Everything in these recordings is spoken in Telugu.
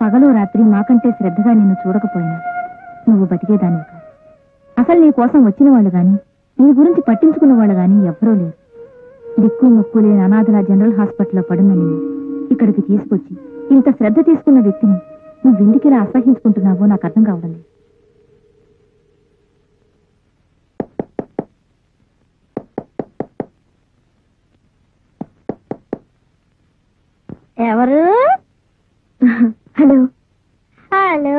పగలు రాత్రి మాకంటే శ్రద్ధగా నిన్ను చూడకపోయినా నువ్వు బతికేదానివి కాదు. అసలు నీ కోసం వచ్చిన వాళ్ళు గాని నీ గురించి పట్టించుకున్న వాళ్ళు గాని ఎవ్వరూ లేరు. దిక్కు ముక్కు లేని అనాథల జనరల్ హాస్పిటల్లో పడున్న నిన్ను ఇక్కడికి తీసుకొచ్చి ఇంత శ్రద్ధ తీసుకున్న వ్యక్తిని నువ్వు ఇంటికి ఇలా అసహించుకుంటున్నావో నాకు అర్థం కావడం లేదు. ఎవరు? Hello hello,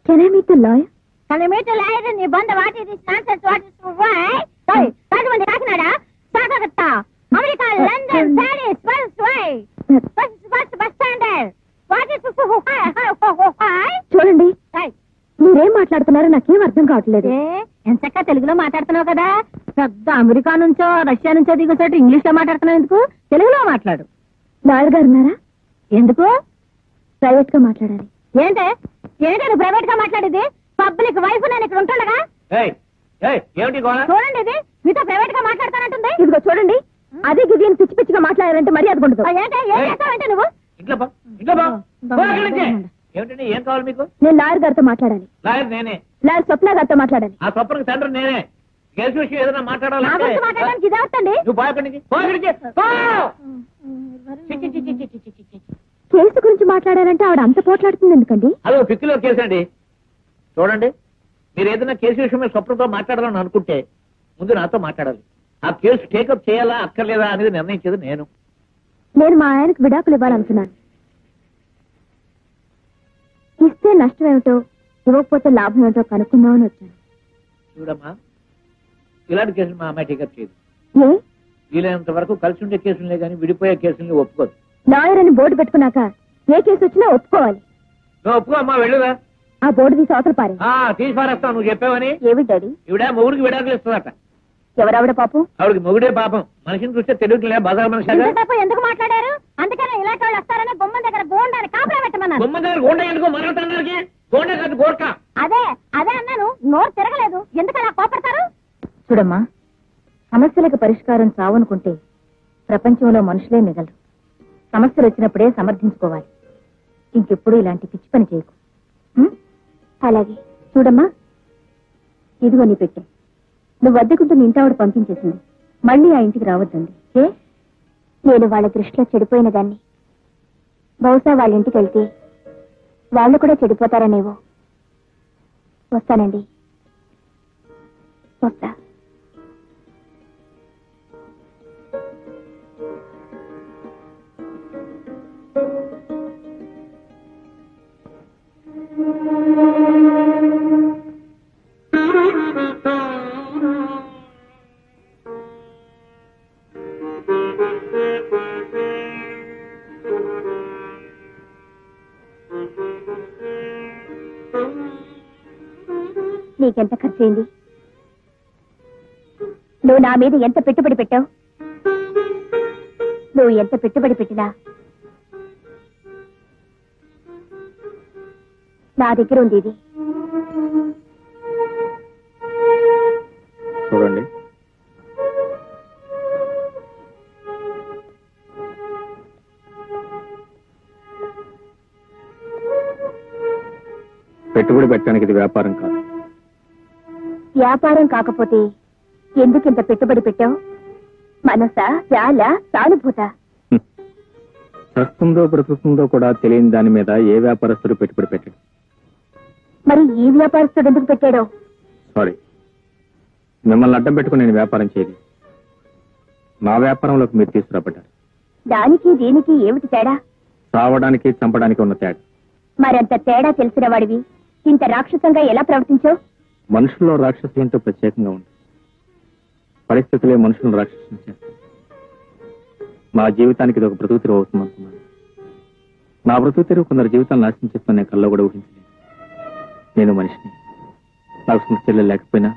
can I meet the lawyer? Lawyer నీ బంద వాటి రాజమండ్రి కాకినాడ సాగరత్త America London Paris bus standard చూడండి, మీరేం మాట్లాడుతున్నారో నాకేం అర్థం కావట్లేదు. ఎంతక్క తెలుగులో మాట్లాడుతున్నావు కదా, పెద్ద అమెరికా నుంచో రష్యా నుంచో దిగొచ్చాడు ఇంగ్లీష్ లో మాట్లాడుతున్నావు ఎందుకు? తెలుగులో మాట్లాడు. లాయర్ గారు ఉన్నారా? ఎందుకు? ప్రైవేట్ గా మాట్లాడాలి. ఏంటే ప్రైవేట్ గా మాట్లాడేది? పబ్లిక్ వైఫ్ నేను ఇక్కడ ఉంటుండగా చూడండి, ఇది మీతో ప్రైవేట్ గా మాట్లాడతానంటుంది. ఇదిగో చూడండి, అదే గిది అని పిచ్చి పిచ్చిగా మాట్లాడారంటే మర్యాద ఉండదు. ఏంటంటే నువ్వు ఏం కావాలి మీకు? నేను లాయర్ గారితో మాట్లాడాలి. లాయర్ నేనే. లాయర్ స్వప్న గారితో మాట్లాడాలి. ఆ స్వప్నకి తండ్రి నేనే. కేసు విషయం ఏదైనా మాట్లాడాలంటే మాట్లాడడానికి ఇది అవుతండి. నువ్వు భయపడి కేసు గురించి మాట్లాడాలంటే ఆవిడ అంత పోట్లాడుతుంది ఎందుకండి? అదో పిక్కిలో కేసు అండి. చూడండి, మీరు ఏదైనా కేసు విషయం మీద స్వప్నంతో మాట్లాడాలని అనుకుంటే ముందు నాతో మాట్లాడాలి. ఆ కేసు టేకప్ చేయాలా అక్కర్లేదా అనేది నిర్ణయించేది నేను. నేను మా ఆయనకు విడాకులు ఇవ్వాలనుకున్నాను. ఇస్తే నష్టం ఏమిటో, ఇవ్వకపోతే లాభం ఏమిటో కనుక్కుందామని వచ్చాను. చూడమ్మా, ఇలాంటి కేసులు మా అమ్మాయి టేకప్ చేయదు. ఏ? వీలైనంత వరకు కలిసి ఉండే కేసులే కానీ విడిపోయే కేసుల్ని ఒప్పుకోదు. లాయర్ అని బోర్డు పెట్టుకున్నాక ఏ కేసు వచ్చినా ఒప్పుకోవాలి. నువ్వు ఒప్పుకో అమ్మా, వెళ్ళుదా. ఆ బోర్డు తీసి అవతల పారే. తీసి పారేస్తావు నువ్వు చెప్పావని. ఏమి డాడీ? ఇవిడ మొగుడికి విడాకులు ఇస్తుందట. ఎవరావిడ పాపం? ఆవిడకి మొగుడే పాపం. మనిషిని చూస్తే తెలియట్లే బజార్ మనిషి. ఎందుకు మాట్లాడారు? అందుకనే ఇలాంటి వాళ్ళు వస్తారని గుమ్మం దగ్గర గోండాన్ని కాపలా పెట్టమన్నారు. గుమ్మం దగ్గర గోండ ఎందుకు? మరొకటి గోండ కాదు, గోర్క. అదే అన్నాను, నోరు తిరగలేదు. ఎందుకలా కోపడతారు? చూడమ్మా, సమస్యలకు పరిష్కారం చావనుకుంటే ప్రపంచంలో మనుషులే మిగలరు. సమస్యలు వచ్చినప్పుడే సమర్థించుకోవాలి. ఇంకెప్పుడు ఇలాంటి పిచ్చి పని చేయకు. అలాగే. చూడమ్మా, ఇదిగో నీ పెట్టే. నువ్వు అద్దెకుంటున్న ఇంటావిడ పంపించేసింది. మళ్ళీ ఆ ఇంటికి రావద్దండి. ఏ? నేను వాళ్ళ దృష్టిలో చెడిపోయిన దాన్ని. బహుశా వాళ్ళ ఇంటికి వెళ్తే వాళ్ళు కూడా చెడిపోతారనేవో. వస్తానండి, వస్తా. నీకెంత ఖర్చయింది? నువ్వు నా మీద ఎంత పెట్టుబడి పెట్టావు? నువ్వు ఎంత పెట్టుబడి పెట్టినా నా దగ్గర ఉంది ఇది. చూడండి, పెట్టుబడి పెట్టడానికి ఇది వ్యాపారం కాదు. వ్యాపారం కాకపోతే ఎందుకు ఇంత పెట్టుబడి పెట్టావు? మనసా, చాలా సానుభూత? చస్తుందో బ్రతుకుతుందో కూడా తెలియని దాని మీద ఏ వ్యాపారస్తుడు పెట్టుబడి పెట్టాడు? మరి ఈ వ్యాపారస్తుడు ఎందుకు పెట్టాడో? సారీ, మిమ్మల్ని అడ్డం పెట్టుకుని నేను వ్యాపారం చేయలేదు. నా వ్యాపారంలోకి మీరు తీసుకురాబడ్డారు. దానికి దీనికి ఏమిటి తేడా? చావడానికి చంపడానికి ఉన్న తేడా. మరంత తేడా తెలిసిన వాడివి ఇంత రాక్షసంగా ఎలా ప్రవర్తించావు? మనుషుల్లో రాక్షసులు ఏంటో ప్రత్యేకంగా ఉంది. పరిస్థితులే మనుషులను రాక్షసులు చేస్తాయి. నా జీవితానికి ఇది ఒక బ్రతుకు తెరువు అవుతుంది అనుకున్నాను. నా బ్రతుకు తెరువు కొందరు జీవితాలు నాశనం చేస్తున్న నేను కల్లో కూడా ఊహించలేదు. నేను మనిషిని. నాకు సొంత చెల్లెలు లేకపోయినా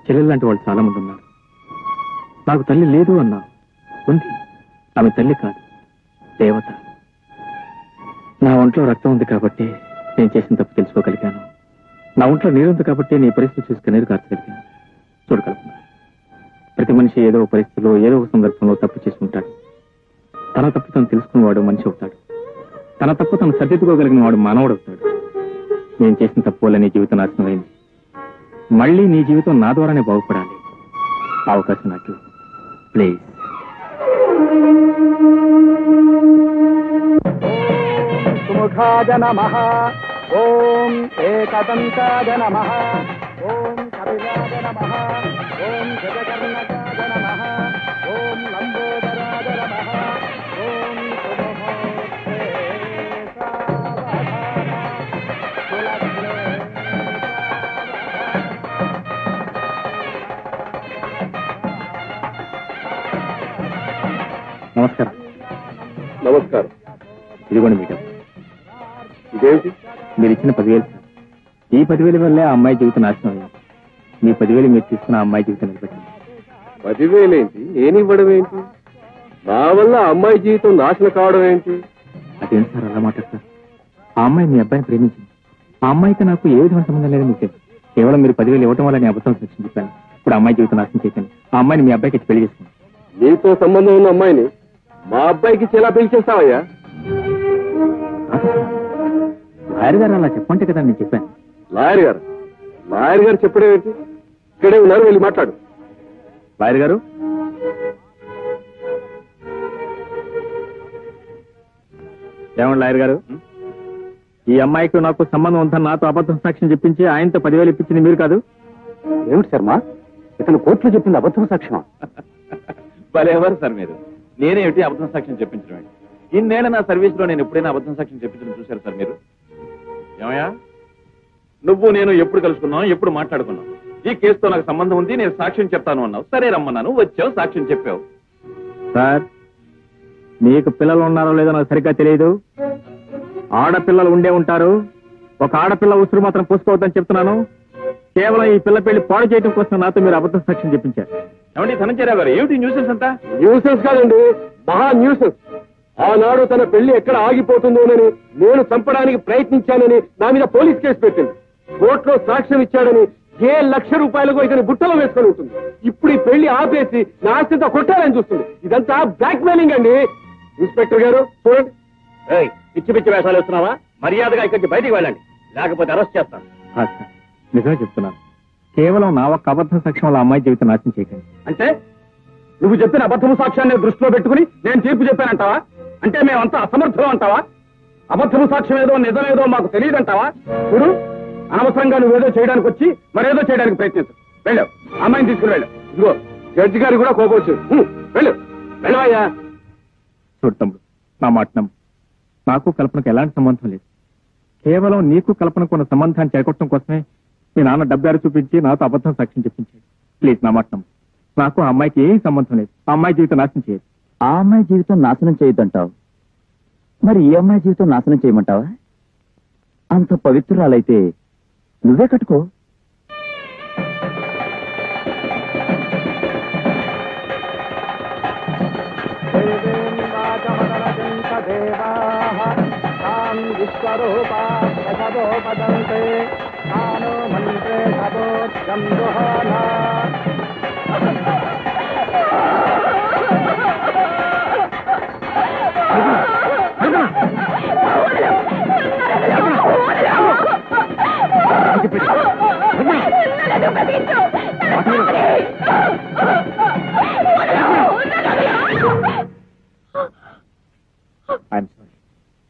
చెల్లెలు లాంటి వాళ్ళు చాలా మంది ఉన్నారు. నాకు తల్లి లేదు అన్నా, ఉంది. ఆమె తల్లి కాదు, దేవత. నా ఒంట్లో రక్తం ఉంది కాబట్టి నేను చేసిన తప్పు తెలుసుకోగలిగాను. నా ఒంట్లో నీరుంది కాబట్టి నీ పరిస్థితి చూసి కన్నీరు కార్చగలిగాను. చూడగలుగుతున్నాను. ప్రతి మనిషి ఏదో ఒక పరిస్థితిలో ఏదో ఒక సందర్భంలో తప్పు చేసి ఉంటాడు. తన తప్పు తను తెలుసుకున్నవాడు మనిషి అవుతాడు. తన తప్పు తను సర్దిద్దుకోగలిగిన వాడు మానవుడవుతాడు. నేను చేసిన తప్పు వల్ల నీ జీవితం నాశనమైంది. మళ్ళీ నీ జీవితం నా ద్వారానే బాగుపడాలి. అవకాశం నాకు ప్లీజ్. సుముఖాయ నమః. ఓం ఏకదంతాయ నమః. ఓం కపిలాయ నమః. ఓం గజకర్ణకాయ నమః. ఓం లంబోదరాయ నమః. ఓం సుముఖోత్రే సావధాన కులగ్రే. నమస్కారం. నమస్కారం. ఇదిగోండి మీటర్. ఇదేమిటి? మీరు ఇచ్చిన 10,000 సార్. ఈ 10,000 వల్లే ఆ అమ్మాయి జీవితం నాశనం అయింది. మీ 10,000 మీరు తీసుకున్న ఆ అమ్మాయి జీవితం నిలబెట్టింది. 10,000 ఏంటి? నేనివ్వడం ఏంటి? నా వల్ల అమ్మాయి జీవితం నాశనం కావడం ఏంటి? అదేంటి సార్ అలా మాట్లాడతారు? ఆ అమ్మాయి మీ అబ్బాయిని ప్రేమించింది. ఆ అమ్మాయికి నాకు ఏ విధమైన సంబంధం లేదని మీకు తెలుసు. కేవలం మీరు 10,000 ఇవ్వడం వల్ల నేను అబద్ధం సాక్ష్యం చెప్పాను. ఇప్పుడు ఆ అమ్మాయి జీవితం నాశనం చేశాను. ఆ అమ్మాయిని మీ అబ్బాయికి ఇచ్చి పెళ్లి చేసుకున్నాను. నీతో సంబంధం ఉన్న అమ్మాయిని మా అబ్బాయికి ఎలా పెళ్లి చేస్తావయ్యా? లాయర్ గారు అలా చెప్పంటే కదా నేను చెప్పాను. లాయర్ గారు చెప్పడం ఏంటి? ఇక్కడే ఉన్నారు, వెళ్ళి మాట్లాడు. లాయర్ గారు, ఏమండి లాయర్ గారు, ఈ అమ్మాయికి నాకు సంబంధం ఉందని నాతో అబద్ధం సాక్ష్యం చెప్పించి ఆయనతో 10,000 ఇప్పించింది మీరు కాదు? ఏమిటి శర్మ, ఇతను కోర్టులో చెప్పింది అబద్ధం సాక్ష్యం? భలేవారు సార్ మీరు. నేనేమిటి అబద్ధం సాక్ష్యం చెప్పించడం ఏంటి? ఇన్నేళ్ళ నా సర్వీస్ లో నేను ఎప్పుడైనా అబద్ధం సాక్ష్యం చెప్పించడం చూశారు సార్ మీరు? ఏమయ్యా, నువ్వు నేను ఎప్పుడు కలుసుకున్నాం, ఎప్పుడు మాట్లాడుకున్నాం? ఈ కేసుతో నాకు సంబంధం ఉంది, నేను సాక్ష్యం చెప్తాను అన్నావు. సరే రమ్మన్నాను, వచ్చావు, సాక్ష్యం చెప్పావు. సార్, మీకు పిల్లలు ఉన్నారో లేదో నాకు సరిగ్గా తెలియదు. ఆడపిల్లలు ఉండే ఉంటారు. ఒక ఆడపిల్ల ఉసురు మాత్రం పూసుకోవద్దని చెప్తున్నాను. కేవలం ఈ పిల్ల పెళ్లి పాడు చేయడం కోసం నాతో మీరు అబద్ధం సాక్ష్యం చెప్పించారు. ఏమండి ధనంజయరావు గారు, ఏమిటి న్యూసెన్స్ అంతా? న్యూసెన్స్ కాదండి, మహా న్యూసెన్స్. ఆనాడు తన పెళ్లి ఎక్కడ ఆగిపోతుందోనని నేను చంపడానికి ప్రయత్నించానని నా మీద పోలీస్ కేసు పెట్టింది. కోర్టులో సాక్ష్యం ఇచ్చాడని ₹1,00,000 ఇతని బుట్టలో వేసుకొని ఉంటుంది. ఇప్పుడు ఈ పెళ్లి ఆపేసి నా ఆస్తితో కొట్టాలని చూస్తుంది. ఇదంతా బ్లాక్ మెయిలింగ్ అండి. ఇన్స్పెక్టర్ గారు చూడండి. పిచ్చి పిచ్చి వేషాలు వస్తున్నావా? మర్యాదగా ఇక్కడి నుంచి బయటికి వెళ్ళండి, లేకపోతే అరెస్ట్ చేస్తాను. సార్, నిజమే చెప్తున్నాను. కేవలం నా ఒక్క అబద్ధం సాక్ష్యం వల్ల అమ్మాయి జీవితం నాశనం చేయకండి. అంటే నువ్వు చెప్పిన అబద్ధము సాక్ష్యాన్ని దృష్టిలో పెట్టుకుని నేను తీర్పు చెప్పానంటావా? అంటే మేమంతా అసమర్థులం అంటావా? అబద్ధము సాక్ష్యం ఏదో నిజమేదో మాకు తెలియదంటావా? చూడు, అనవసరంగా నువ్వేదో చేయడానికి వచ్చి మరేదో చేయడానికి ప్రయత్నించు. వెళ్ళావు, అమ్మాయిని తీసుకుని వెళ్ళు. ఇదిగో జడ్జి గారికి కూడా కోపం వచ్చింది. వెళ్ళు, వెళ్ళవయ్యా. చూడు తమ్ముడు, నా మాట నమ్ము. నాకు కల్పనకు ఎలాంటి సంబంధం లేదు. కేవలం నీకు కల్పనకు ఉన్న సంబంధాన్ని చేకొట్టడం కోసమే మీ నాన్న డబ్బారు చూపించి నాతో అబద్ధం సాక్ష్యం చెప్పించాడు. ప్లీజ్ నా మాట నమ్ము. నాకు ఆ అమ్మాయికి ఏం సంబంధం లేదు. ఆ అమ్మాయి జీవితం నాశనం చేయదు. ఆ అమ్మాయి జీవితం నాశనం చేయొద్దంటావు, మరి ఈ అమ్మాయి జీవితం నాశనం చేయమంటావా? అంత పవిత్రురాలైతే నువ్వే కట్టుకో. I'm sorry.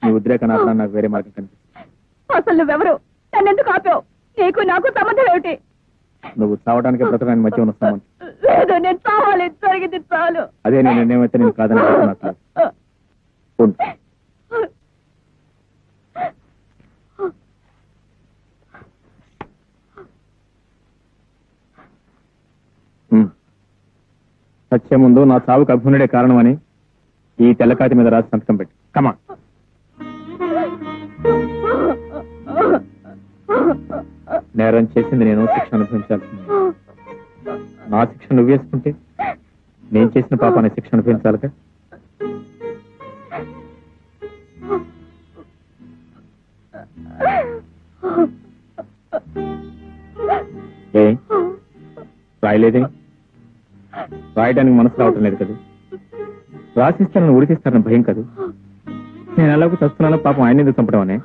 నీ ఉద్రేక నాకు వేరే మార్గం కనిపిస్తుంది. అసలు నువ్వెవరు? నన్నెందుకు ఆపావు? నీకు నాకు సంబంధం ఏమిటి? నువ్వు చావడానికి బ్రతకడానికి మధ్య ఉన్న సంబంధం. లేదు, నేను చావాలి, జరిగింది చాలు. అదే నేను నిర్ణయమైతే నేను కాదని చెప్తున్నా. సత్యం ముందు నా చావుకు అభ్యునుడే కారణమని ఈ తెల్లకాతి మీద రాసి సంతకం పెట్టి కమా. నేరం చేసింది నేను, శిక్ష అనుభవించాల్సింది. నా శిక్ష నువ్వు వేసుకుంటే నేను చేసిన పాపాన్ని శిక్ష అనుభవించాలిగా. ఏ రాయలేదే? రాయడానికి మనసు రావటం లేదు కదా. రాసిస్తే నన్ను ఉడికిస్తారని భయం కదా. నేను ఎలాగో చస్తున్నానో పాపం ఆయన ఎందుకు చంపడం అని